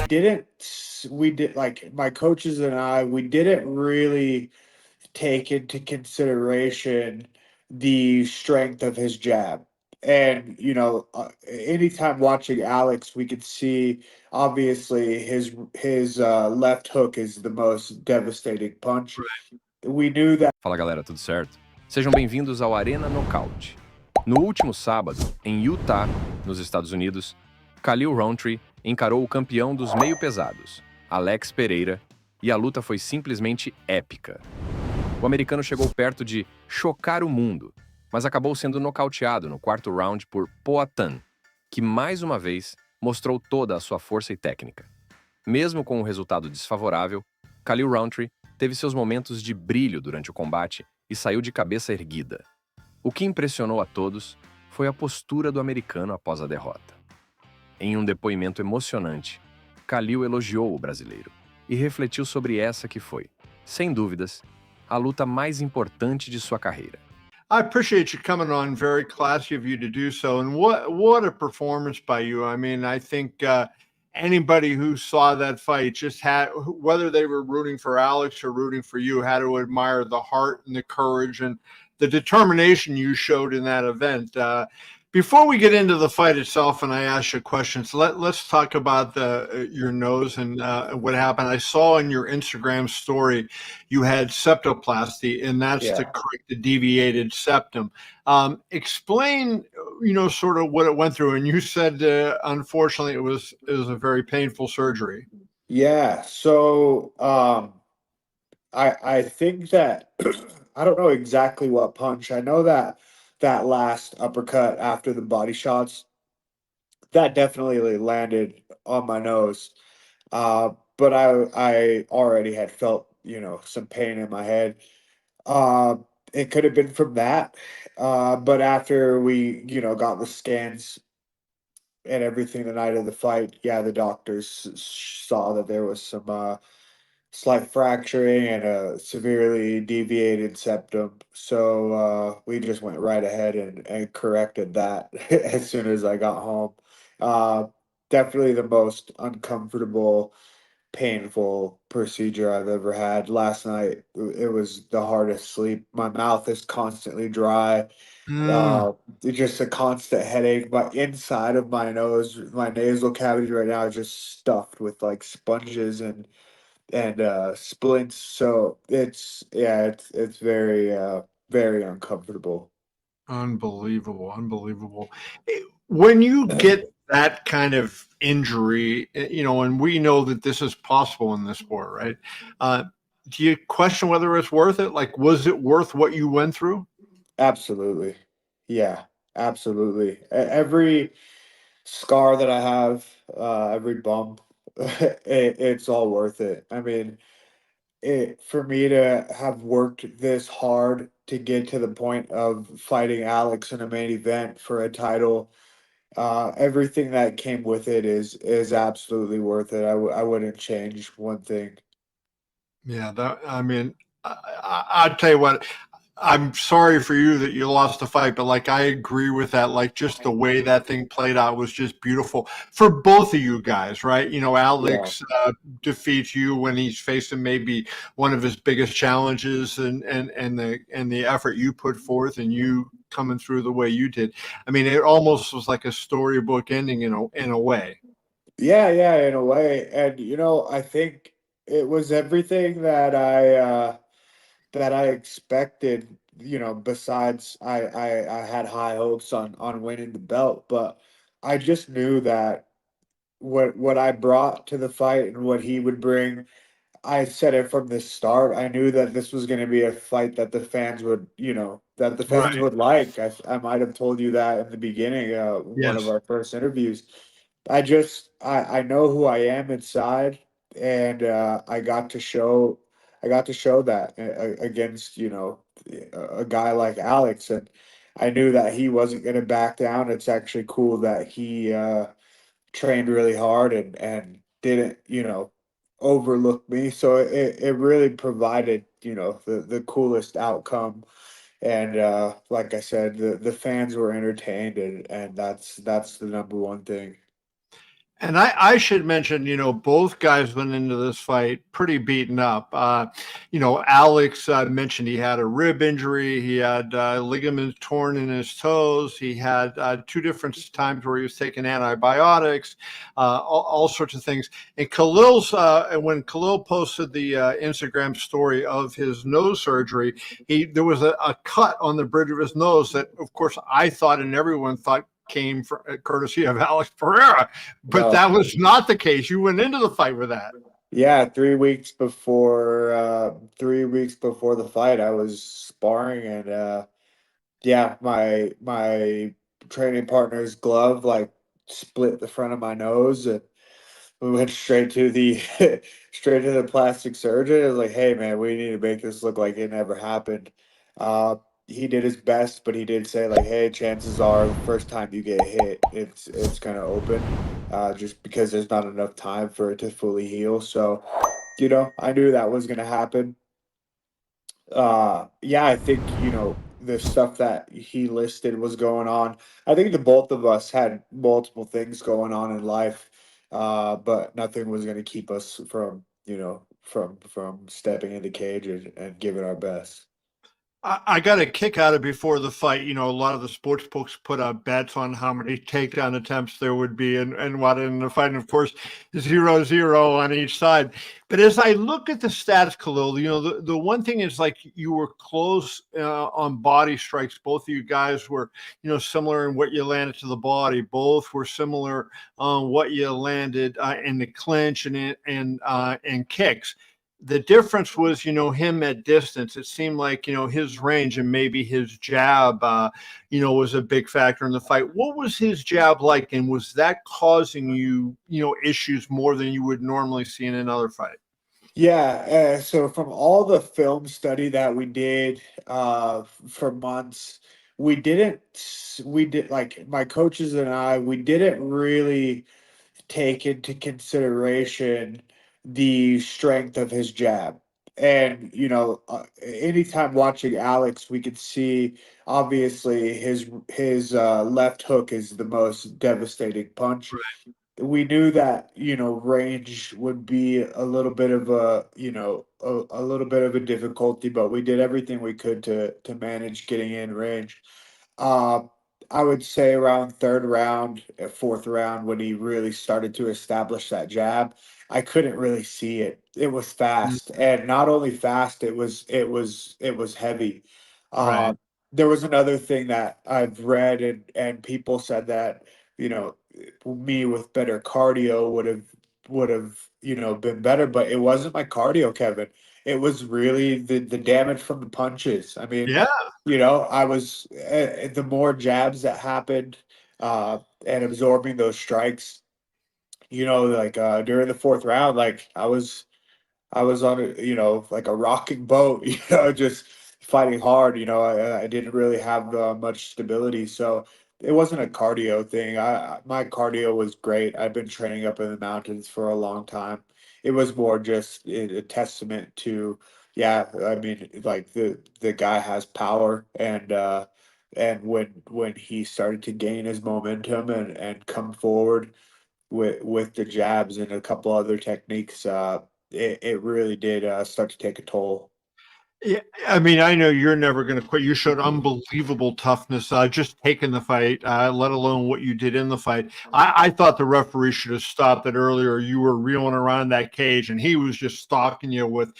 didn't we did like my coaches and I, we didn't really take into consideration the strength of his jab. And anytime watching Alex, we could see obviously his left hook is the most devastating punch. We knew that. Fala galera, tudo certo? Sejam bem-vindos ao Arena Nocaute. No último sábado, em Utah, nos Estados Unidos, Khalil Rountree encarou o campeão dos meio-pesados, Alex Pereira, e a luta foi simplesmente épica. O americano chegou perto de chocar o mundo, mas acabou sendo nocauteado no quarto round por Poatan, que mais uma vez mostrou toda a sua força e técnica. Mesmo com o resultado desfavorável, Khalil Rountree teve seus momentos de brilho durante o combate e saiu de cabeça erguida. O que impressionou a todos foi a postura do americano após a derrota. Em um depoimento emocionante, Khalil elogiou o brasileiro e refletiu sobre essa que foi, sem dúvidas, a luta mais importante de sua carreira. I appreciate you coming on. Very classy of you to do so. And what a performance by you. I mean, I think anybody who saw that fight just had, whether they were rooting for Alex or rooting for you, had to admire the heart and the courage and the determination you showed in that event. Before we get into the fight itself, and I ask you questions, let's talk about your nose and what happened. I saw in your Instagram story you had septoplasty, and that's to correct the deviated septum. Explain, sort of what it went through. And you said, unfortunately, it was a very painful surgery. Yeah. So I think that I don't know exactly what punch. I know that that last uppercut after the body shots, that definitely landed on my nose. But I already had felt, some pain in my head. Uh, it could have been from that. But after we, got the scans and everything the night of the fight, yeah, the doctors saw that there was some slight fracturing and a severely deviated septum. So we just went right ahead and corrected that as soon as I got home. Uh, Definitely the most uncomfortable, painful procedure I've ever had. Last night, it was the hardest sleep. My mouth is constantly dry. Mm. It's just a constant headache. But inside of my nose, my nasal cavity right now is just stuffed with like sponges and splints. So it's very uncomfortable. Unbelievable, unbelievable. When you get that kind of injury, and we know that this is possible in this sport, right? Uh, do you question whether it's worth it? Like, was it worth what you went through? Absolutely. Yeah, absolutely. Every scar that I have, every bump, it's all worth it. I mean, for me to have worked this hard to get to the point of fighting Alex in a main event for a title, everything that came with it is absolutely worth it. I wouldn't change one thing. Yeah, I mean, I'll tell you what, I'm sorry for you that you lost the fight, but like I agree with that. Like just the way that thing played out was just beautiful for both of you guys, right? Yeah. Alex defeats you when he's facing maybe one of his biggest challenges, and the effort you put forth, and you coming through the way you did. I mean, it almost was like a storybook ending in a way. Yeah, yeah, in a way. And I think it was everything that I expected, besides I had high hopes on winning the belt, but I just knew that what I brought to the fight and what he would bring, I said it from the start. I knew that this was going to be a fight that the fans would, that the fans Right. would like. I might have told you that in the beginning, one of Yes. our first interviews. I know who I am inside, and I got to show that against a guy like Alex, and I knew that he wasn't going to back down. It's actually cool that he trained really hard and didn't overlook me. So it really provided the coolest outcome. And like I said, the fans were entertained, and that's the number one thing. And I should mention, both guys went into this fight pretty beaten up. Alex mentioned he had a rib injury. He had ligaments torn in his toes. He had two different times where he was taking antibiotics, all sorts of things. And when Khalil posted the Instagram story of his nose surgery, there was a cut on the bridge of his nose that, of course, I thought and everyone thought came from courtesy of Alex Pereira. But No. that was not the case. You went into the fight with that. Yeah, 3 weeks before the fight, I was sparring and yeah, my training partner's glove like split the front of my nose and we went straight to the straight to the plastic surgeon. It was like, hey man, we need to make this look like it never happened. Uh he did his best, but he did say like, hey, chances are the first time you get hit, it's gonna open, just because there's not enough time for it to fully heal. So, I knew that was gonna happen. Yeah, I think, the stuff that he listed was going on. I think the both of us had multiple things going on in life, but nothing was going to keep us from, from stepping in the cage and giving our best. I got a kick out of before the fight. A lot of the sports books put out bets on how many takedown attempts there would be and what in the fight. And of course, 0-0 on each side. But as I look at the stats, Khalil, the one thing is like you were close on body strikes. Both of you guys were, similar in what you landed to the body. Both were similar on what you landed in the clinch and kicks. The difference was, him at distance. It seemed like, his range and maybe his jab, was a big factor in the fight. What was his jab like? And was that causing you, issues more than you would normally see in another fight? Yeah, so from all the film study that we did for months, we did like my coaches and I, we didn't really take into consideration the strength of his jab. And, anytime watching Alex, we could see obviously his left hook is the most devastating punch. We knew that, range would be a little bit of a little bit of a difficulty, but we did everything we could to manage getting in range. Uh, I would say around third round, fourth round, when he really started to establish that jab, I couldn't really see it. It was Mm, fast, and not only fast, it was heavy. Uh, right. there was another thing that I've read, and people said that, you know me with better cardio would have been better, but it wasn't my cardio, Kevin. It was really the damage from the punches. I mean, Yeah. I was the more jabs that happened, and absorbing those strikes, like during the fourth round, like I was on a, like a rocking boat, just fighting hard. I didn't really have much stability, so it wasn't a cardio thing. My cardio was great. I've been training up in the mountains for a long time. It was more just a testament to, yeah. I mean, like the guy has power, and when he started to gain his momentum and come forward with the jabs and a couple other techniques, it really did start to take a toll. Yeah, I mean, I know you're never going to quit. You showed unbelievable toughness, just taking the fight, let alone what you did in the fight. I thought the referee should have stopped it earlier. You were reeling around that cage, and he was just stalking you with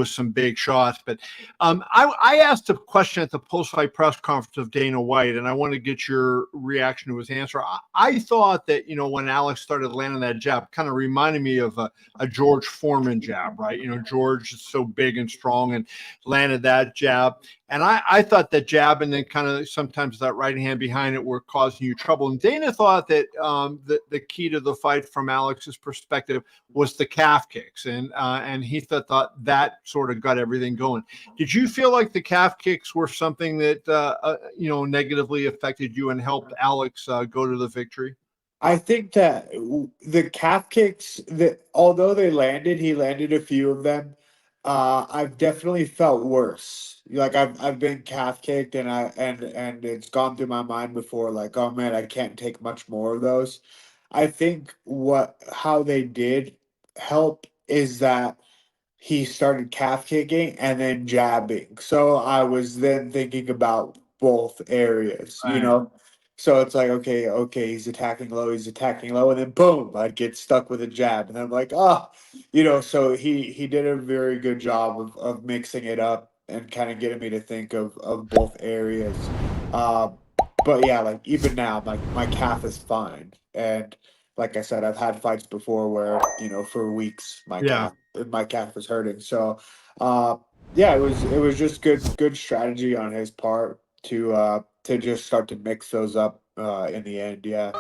some big shots. But I asked a question at the post-fight press conference of Dana White, and I want to get your reaction to his answer. I thought that, when Alex started landing that jab, kind of reminded me of a George Foreman jab, right? George is so big and strong and landed that jab. And I thought that jab and then kind of sometimes that right hand behind it were causing you trouble. And Dana thought that the key to the fight from Alex's perspective was the calf kicks. And he thought that sort of got everything going. Did you feel like the calf kicks were something that, negatively affected you and helped Alex go to the victory? I think that the calf kicks, that although he landed a few of them. I've definitely felt worse. Like I've been calf kicked, and it's gone through my mind before. Like, oh man, I can't take much more of those. I think how they did help is that he started calf kicking and then jabbing. So I was then thinking about both areas, you Right. know. So it's like, okay, he's attacking low, and then boom, I'd get stuck with a jab, and I'm like, oh, So he did a very good job of mixing it up and kind of getting me to think of both areas. Um, but yeah, like even now, my calf is fine, and like I said, I've had fights before where for weeks Yeah. my calf was hurting. So, uh, yeah, it was just good strategy on his part to just start to mix those up in the end. Yeah.